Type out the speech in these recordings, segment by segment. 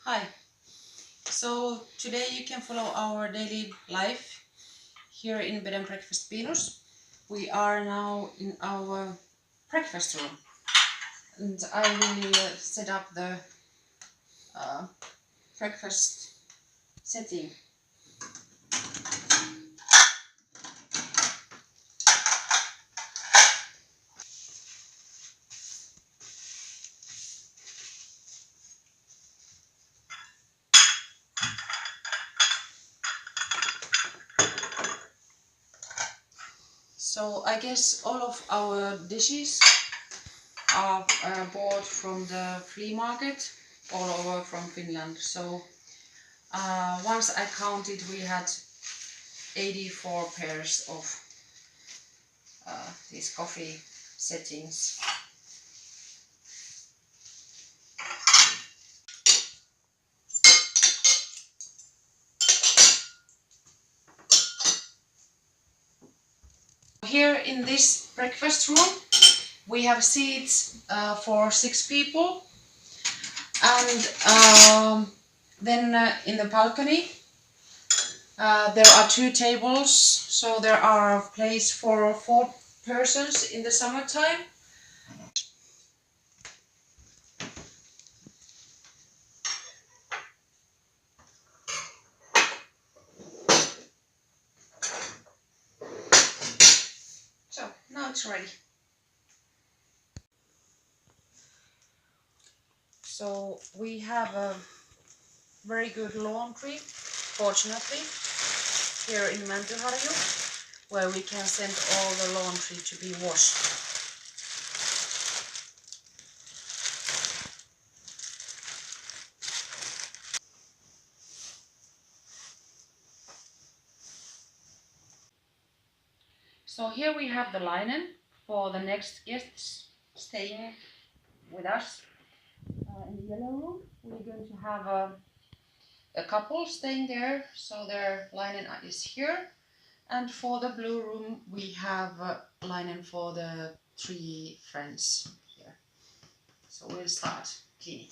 Hi, so today you can follow our daily life here in Bed and Breakfast Pinus. We are now in our breakfast room and I will set up the uh, breakfast setting. So I guess all of our dishes are bought from the flea market all over from Finland. So once I counted, we had 84 pairs of these coffee settings. Here in this breakfast room we have seats for 6 people, and then in the balcony there are 2 tables, so there are place for 4 persons in the summertime. So now it's ready. So we have a very good laundry, fortunately, here in Mäntyharju, where we can send all the laundry to be washed. So here we have the linen for the next guests staying with us. In the yellow room we're going to have a couple staying there, so their linen is here. And for the blue room we have linen for the 3 friends here. So we'll start cleaning.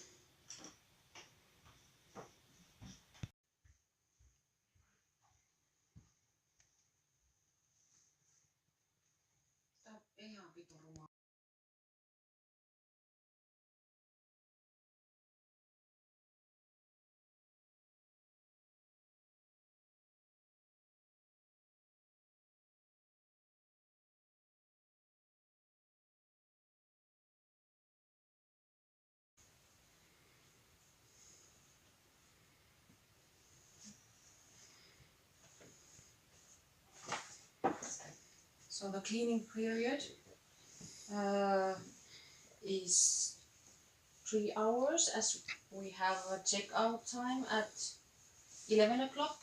So the cleaning period is 3 hours, as we have a checkout time at 11 o'clock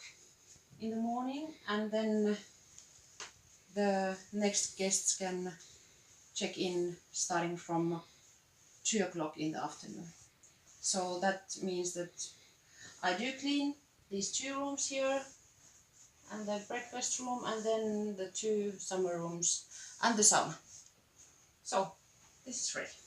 in the morning, and then the next guests can check in starting from 2 o'clock in the afternoon. So that means that I do clean these 2 rooms here and the breakfast room, and then the 2 summer rooms and the sauna. So this is ready.